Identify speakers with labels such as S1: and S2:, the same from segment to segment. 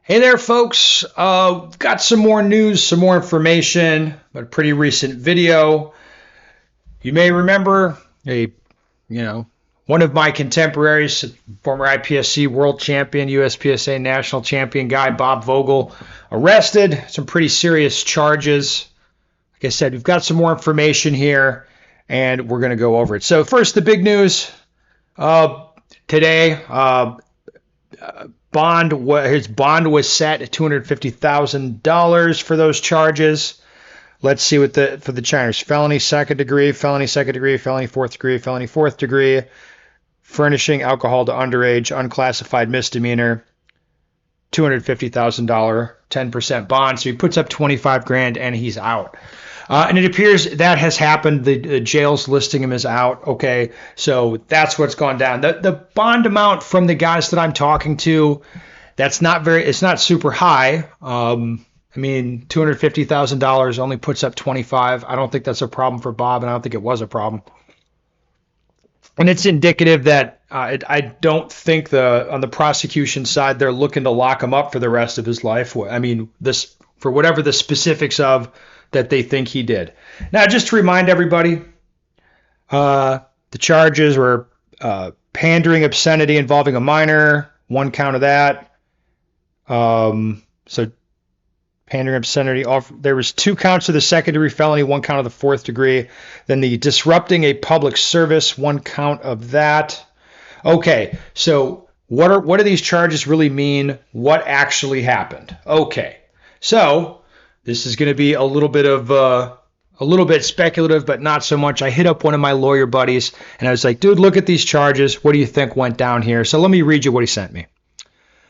S1: Hey there, folks. Got some more news, some more information, but a pretty recent video. You may remember one of my contemporaries, former IPSC world champion, USPSA national champion guy, Bob Vogel, arrested. Some pretty serious charges. Like I said, we've got some more information here, and we're going to go over it. So first, the big news today. His bond was set at $250,000 for those charges. Let's see what for the charges: felony second degree, felony fourth degree, furnishing alcohol to underage, unclassified misdemeanor, $250,000, 10% bond. So he puts up $25,000 and he's out. And it appears that has happened. The jail's listing him as out. Okay, so that's what's gone down. The bond amount from the guys that I'm talking to, it's not super high. $250,000 only puts up 25. I don't think that's a problem for Bob, and I don't think it was a problem. And it's indicative that I don't think on the prosecution side they're looking to lock him up for the rest of his life. For whatever the specifics of that they think he did. Now, just to remind everybody, the charges were pandering, obscenity involving a minor, one count of that. So pandering, obscenity, there was 2 counts of the second degree felony, 1 count of the fourth degree. Then the disrupting a public service, 1 count of that. Okay, so what do these charges really mean? What actually happened? Okay, so this is going to be a little bit speculative, but not so much. I hit up one of my lawyer buddies and I was like, dude, look at these charges. What do you think went down here? So let me read you what he sent me.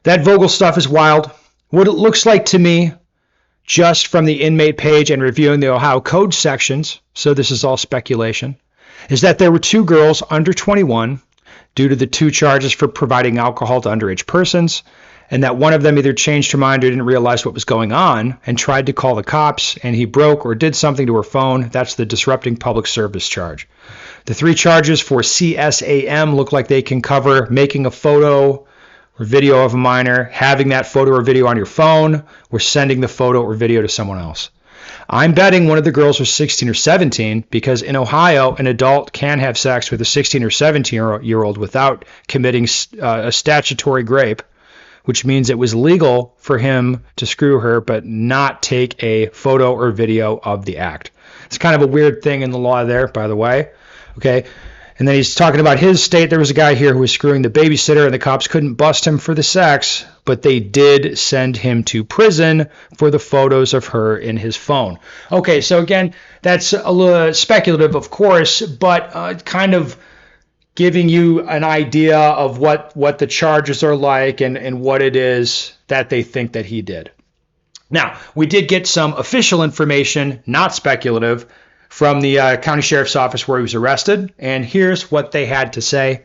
S1: That Vogel stuff is wild. What it looks like to me, just from the inmate page and reviewing the Ohio Code sections, so this is all speculation, is that there were 2 girls under 21 due to the 2 charges for providing alcohol to underage persons, and that one of them either changed her mind or didn't realize what was going on and tried to call the cops, and he broke or did something to her phone. That's the disrupting public service charge. The 3 charges for CSAM look like they can cover making a photo or video of a minor, having that photo or video on your phone, or sending the photo or video to someone else. I'm betting one of the girls was 16 or 17 because in Ohio, an adult can have sex with a 16 or 17-year-old without committing a statutory rape, which means it was legal for him to screw her but not take a photo or video of the act. It's kind of a weird thing in the law there, by the way. Okay. And then he's talking about his state. There was a guy here who was screwing the babysitter and the cops couldn't bust him for the sex, but they did send him to prison for the photos of her in his phone. Okay, so again, that's a little speculative, of course, but kind of giving you an idea of what the charges are like and what it is that they think that he did. Now, we did get some official information, not speculative, from the county sheriff's office where he was arrested, and here's what they had to say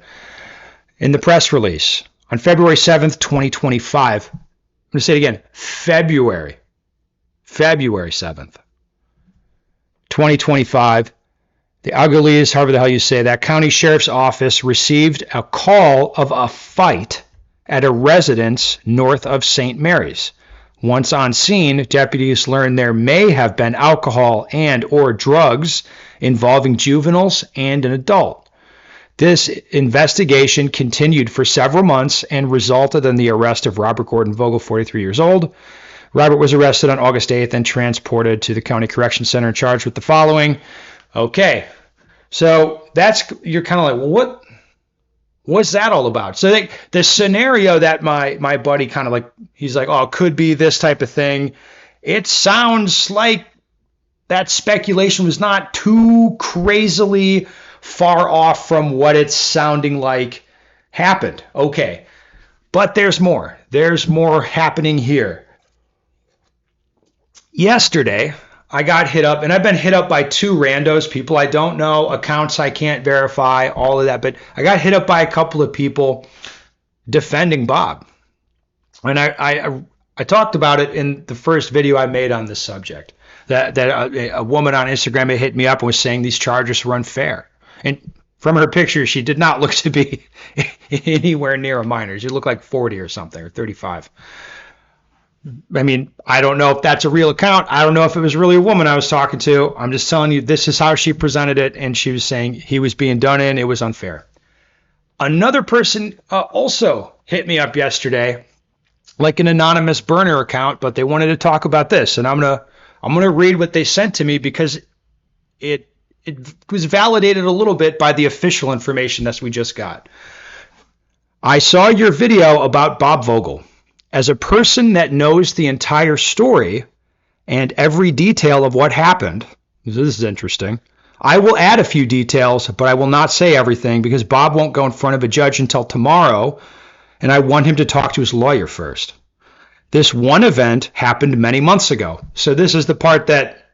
S1: in the press release. On February 7th, 2025, I'm going to say it again, February 7th, 2025, the Agulhas, however the hell you say that, county sheriff's office received a call of a fight at a residence north of St. Mary's. Once on scene, deputies learned there may have been alcohol and or drugs involving juveniles and an adult. This investigation continued for several months and resulted in the arrest of Robert Gordon Vogel, 43 years old. Robert was arrested on August 8th and transported to the County Correction Center and charged with the following. Okay, so you're kind of like, well, what's that all about? So the scenario that my buddy kind of like, he's like, oh, it could be this type of thing. It sounds like that speculation was not too crazily far off from what it's sounding like happened. Okay, but there's more. There's more happening here. Yesterday, I got hit up, and I've been hit up by 2 randos, people I don't know, accounts I can't verify, all of that. But I got hit up by a couple of people defending Bob. And I talked about it in the first video I made on this subject, that a woman on Instagram had hit me up and was saying these charges were unfair. And from her picture, she did not look to be anywhere near a minor. She looked like 40 or something, or 35. I mean, I don't know if that's a real account. I don't know if it was really a woman I was talking to. I'm just telling you, this is how she presented it. And she was saying he was being done in. It was unfair. Another person also hit me up yesterday, like an anonymous burner account, but they wanted to talk about this. And I'm gonna read what they sent to me because it was validated a little bit by the official information that we just got. I saw your video about Bob Vogel. As a person that knows the entire story and every detail of what happened, this is interesting. I will add a few details, but I will not say everything because Bob won't go in front of a judge until tomorrow, and I want him to talk to his lawyer first. This one event happened many months ago. So this is the part that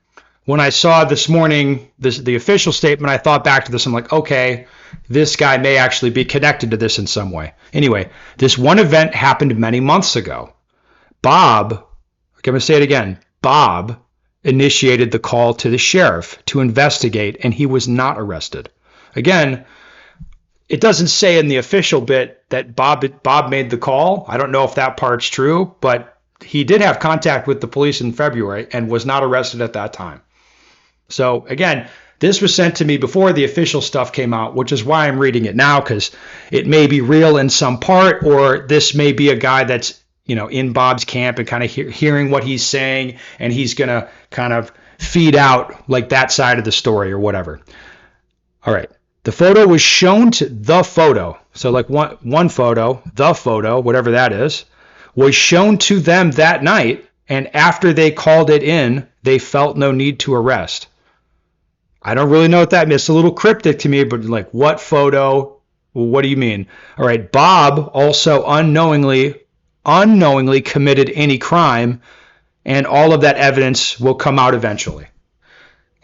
S1: when I saw this morning, the official statement, I thought back to this. I'm like, okay, this guy may actually be connected to this in some way. Anyway, this one event happened many months ago. Bob, I'm going to say it again, Bob initiated the call to the sheriff to investigate, and he was not arrested. Again, it doesn't say in the official bit that Bob made the call. I don't know if that part's true, but he did have contact with the police in February and was not arrested at that time. So again, this was sent to me before the official stuff came out, which is why I'm reading it now, because it may be real in some part, or this may be a guy that's, in Bob's camp and kind of hearing what he's saying, and he's going to kind of feed out like that side of the story or whatever. All right. The photo was shown to the photo. So like one photo, the photo, whatever that is, was shown to them that night. And after they called it in, they felt no need to arrest. I don't really know what that means. It's a little cryptic to me, but like, what photo? Well, what do you mean? All right. Bob also unknowingly committed any crime, and all of that evidence will come out eventually.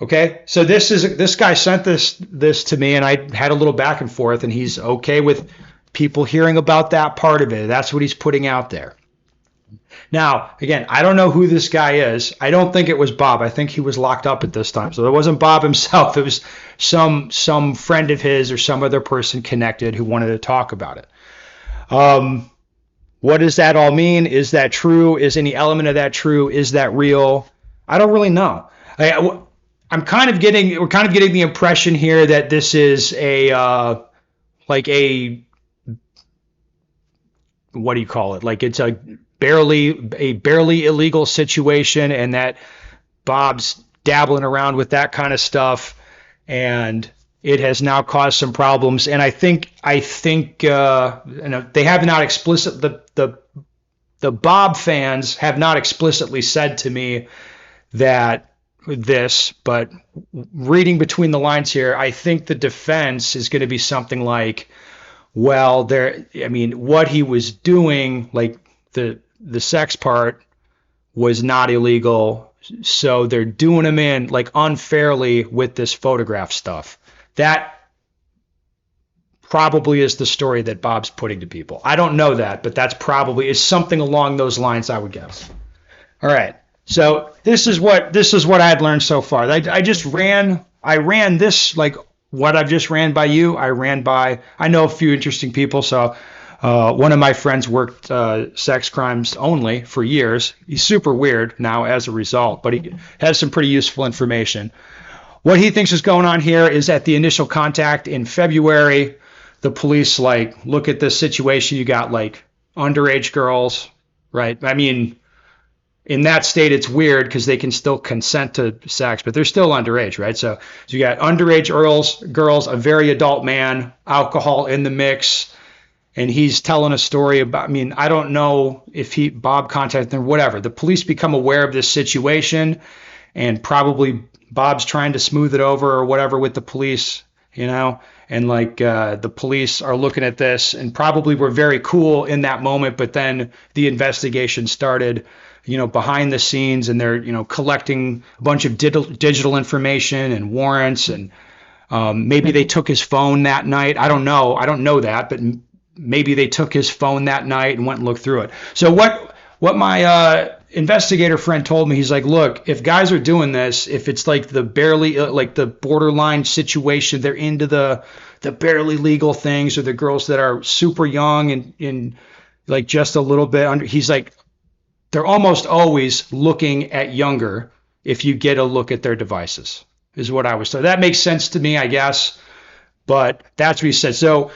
S1: Okay. So this guy sent this to me, and I had a little back and forth, and he's okay with people hearing about that part of it. That's what he's putting out there. Now, again, I don't know who this guy is. I don't think it was Bob. I think he was locked up at this time. So it wasn't Bob himself. It was some friend of his or some other person connected who wanted to talk about it. What does that all mean? Is that true? Is any element of that true? Is that real? I don't really know. We're kind of getting the impression here that this is a what do you call it? Like it's a barely illegal situation, and that Bob's dabbling around with that kind of stuff, and it has now caused some problems. And I think they have not explicit the Bob fans have not explicitly said to me that this, but reading between the lines here, I think the defense is going to be something like, well, what he was doing, like the sex part was not illegal, so they're doing him in like unfairly with this photograph stuff. That probably is the story that Bob's putting to people. I don't know that, but that's probably is something along those lines, I would guess. All right. So this is what I had learned so far. I ran this, like what I've just ran by you. I know a few interesting people. So one of my friends worked sex crimes only for years. He's super weird now as a result, but he has some pretty useful information. What he thinks is going on here is at the initial contact in February, the police look at this situation. You got like underage girls, right? I mean, in that state, it's weird because they can still consent to sex, but they're still underage, right? So you got underage girls, a very adult man, alcohol in the mix, and he's telling a story about, I don't know if Bob contacted them or whatever. The police become aware of this situation, and probably Bob's trying to smooth it over or whatever with the police, and the police are looking at this and probably were very cool in that moment, but then the investigation started, behind the scenes, and they're, collecting a bunch of digital information and warrants, and maybe they took his phone that night. I don't know that, but maybe they took his phone that night and went and looked through it. So what my investigator friend told me, he's like, look, if guys are doing this, if it's like the borderline situation, they're into the barely legal things, or the girls that are super young and like just a little bit under, he's like, they're almost always looking at younger if you get a look at their devices, is what I was told. That makes sense to me, I guess, but that's what he said. So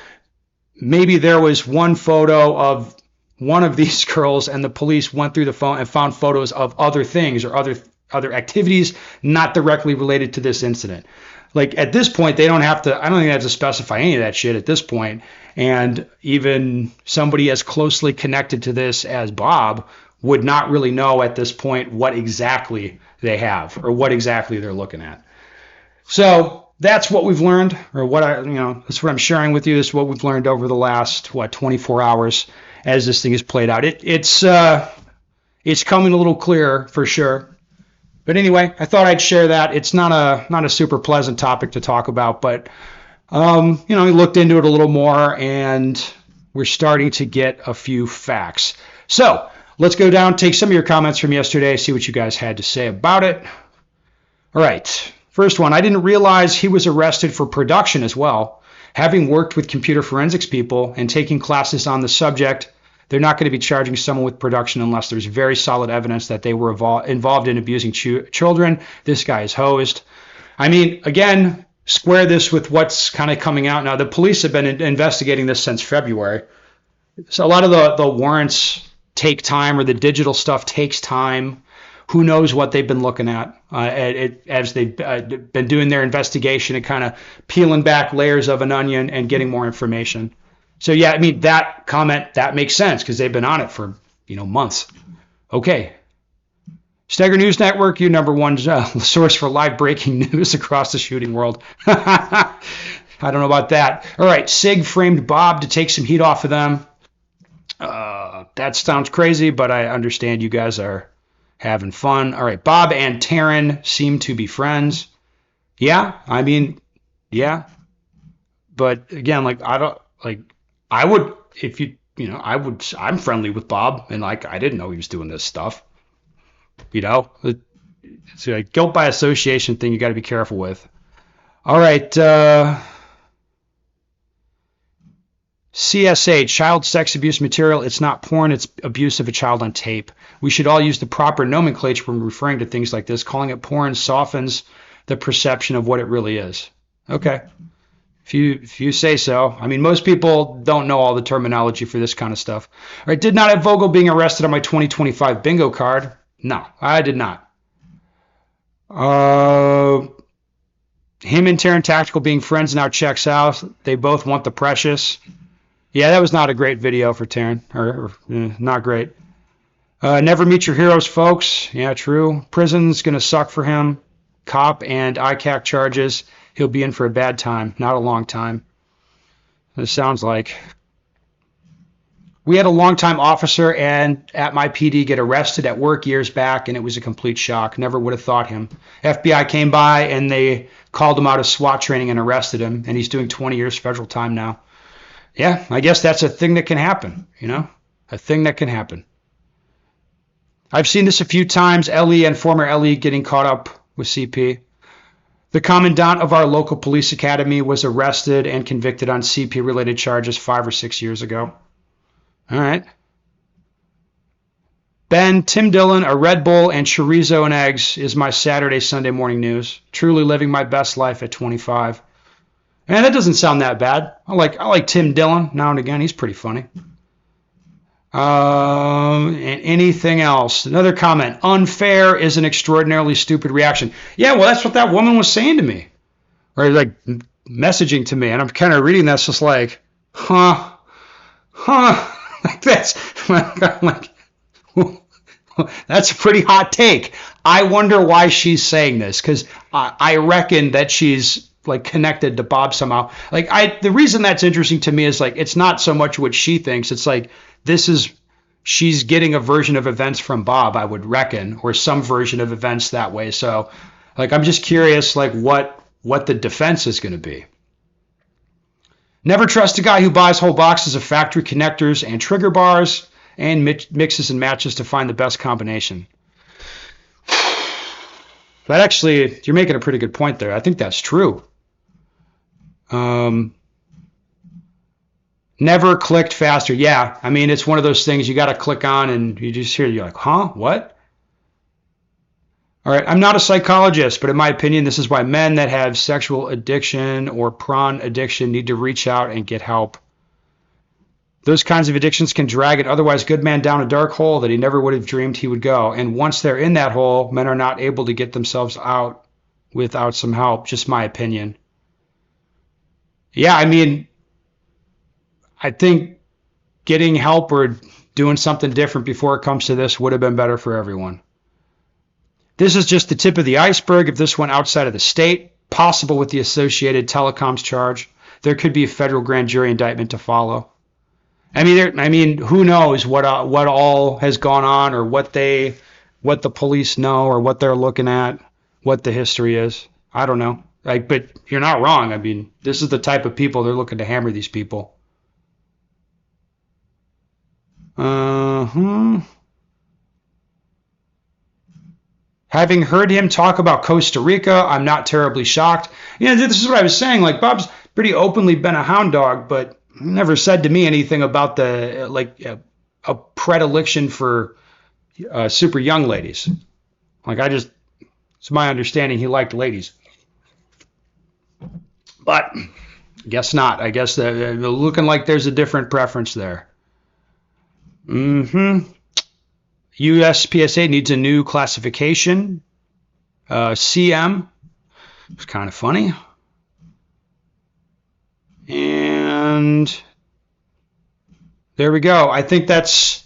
S1: maybe there was one photo of one of these girls and the police went through the phone and found photos of other things or other activities not directly related to this incident. Like at this point, they don't have to, I don't think they have to specify any of that shit at this point. And even somebody as closely connected to this as Bob would not really know at this point what exactly they have or what exactly they're looking at. So that's what we've learned, or that's what I'm sharing with you. This is what we've learned over the last, 24 hours as this thing is played out. It's coming a little clearer for sure. But anyway, I thought I'd share that. It's not a super pleasant topic to talk about, but we looked into it a little more and we're starting to get a few facts. So let's go down, take some of your comments from yesterday, see what you guys had to say about it. All right. First one, I didn't realize he was arrested for production as well. Having worked with computer forensics people and taking classes on the subject, they're not going to be charging someone with production unless there's very solid evidence that they were involved in abusing children. This guy is hosed. I mean, again, square this with what's kind of coming out now. The police have been investigating this since February. So a lot of the warrants take time, or the digital stuff takes time. Who knows what they've been looking at as they've been doing their investigation and kind of peeling back layers of an onion and getting more information. So yeah, I mean, that comment, that makes sense because they've been on it for, months. Okay. Stagger News Network, your number one source for live breaking news across the shooting world. I don't know about that. All right. SIG framed Bob to take some heat off of them. That sounds crazy, but I understand you guys are having fun. All right. Bob and Taryn seem to be friends. Yeah. I mean, yeah. But again, I would, if I'm friendly with Bob, and I didn't know he was doing this stuff. It's a guilt by association thing you got to be careful with. All right. CSA, child sex abuse material. It's not porn. It's abuse of a child on tape. We should all use the proper nomenclature when referring to things like this. Calling it porn softens the perception of what it really is. Okay. If you say so. I mean, most people don't know all the terminology for this kind of stuff. All right, did not have Vogel being arrested on my 2025 bingo card. No, I did not. Him and Taryn Tactical being friends now checks out. They both want the precious. Yeah, that was not a great video for Taryn. Not great. Never meet your heroes, folks. Yeah, true. Prison's going to suck for him. Cop and ICAC charges. He'll be in for a bad time, not a long time. It sounds like. We had a longtime officer and at my PD get arrested at work years back, and it was a complete shock. Never would have thought him. FBI came by, and they called him out of SWAT training and arrested him, and he's doing 20 years federal time now. Yeah, I guess that's a thing that can happen, a thing that can happen. I've seen this a few times, LE and former LE getting caught up with CP. The commandant of our local police academy was arrested and convicted on CP-related charges 5 or 6 years ago. All right. Ben, Tim Dillon, a Red Bull, and chorizo and eggs is my Saturday, Sunday morning news. Truly living my best life at 25. And that doesn't sound that bad. I like Tim Dillon now and again. He's pretty funny. And anything else? Another comment. Unfair is an extraordinarily stupid reaction. Yeah, well, that's what that woman was saying to me. Or messaging to me. And I'm kind of reading this just like, huh. Like that's that's a pretty hot take. I wonder why she's saying this, because I reckon that she's connected to Bob somehow. The reason that's interesting to me is it's not so much what she thinks. It's she's getting a version of events from Bob, I would reckon, or some version of events that way. So I'm just curious what the defense is going to be. Never trust a guy who buys whole boxes of factory connectors and trigger bars and mixes and matches to find the best combination. That actually, you're making a pretty good point there. I think that's true.
S2: Never clicked faster. Yeah, I mean, it's one of those things you got to click on and you just hear, you're like, huh, what? All right, I'm not a psychologist, but in my opinion, this is why men that have sexual addiction or prawn addiction need to reach out and get help. Those kinds of addictions can drag an otherwise good man down a dark hole that he never would have dreamed he would go. And once they're in that hole, men are not able to get themselves out without some help. Just my opinion. Yeah, I mean, I think getting help or doing something different before it comes to this would have been better for everyone. This is just the tip of the iceberg. If this went outside of the state, possible with the associated telecoms charge, there could be a federal grand jury indictment to follow. I mean, who knows what all has gone on, or what the police know, or what they're looking at, what the history is. I don't know. Like, but you're not wrong. I mean, this is the type of people they're looking to hammer these people. Uh-huh. Having heard him talk about Costa Rica, I'm not terribly shocked. This is what I was saying. Like, Bob's pretty openly been a hound dog, but never said to me anything about the a predilection for super young ladies. Like, it's my understanding he liked ladies, but guess not. I guess looking like there's a different preference there. Mm-hmm. USPSA needs a new classification. CM. It's kind of funny. And there we go. I think that's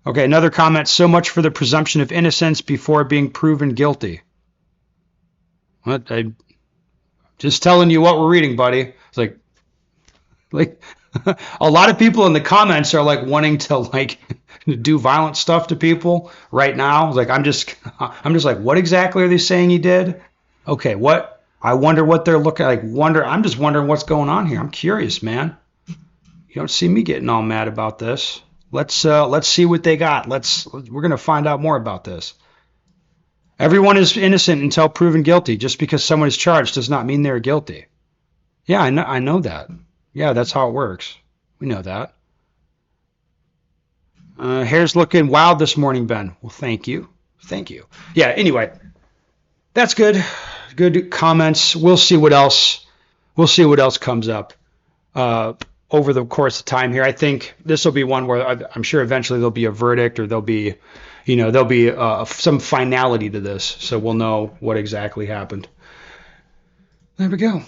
S2: okay. Another comment. So much for the presumption of innocence before being proven guilty. What? I'm just telling you what we're reading, buddy. It's like a lot of people in the comments are like wanting to like do violent stuff to people right now. Like I'm just like, what exactly are they saying he did? Okay, what? I wonder what they're looking like. I'm just wondering what's going on here. I'm curious, man. You don't see me getting all mad about this. Let's see what they got. We're gonna find out more about this. Everyone is innocent until proven guilty. Just because someone is charged does not mean they're guilty. Yeah, I know that. Yeah, that's how it works. We know that. Hair's looking wild this morning, Ben. Well, thank you. Thank you. Yeah, anyway, that's good. Good comments. We'll see what else comes up over the course of time here. I think this will be one where I'm sure eventually there'll be a verdict, or there'll be some finality to this, so we'll know what exactly happened. There we go.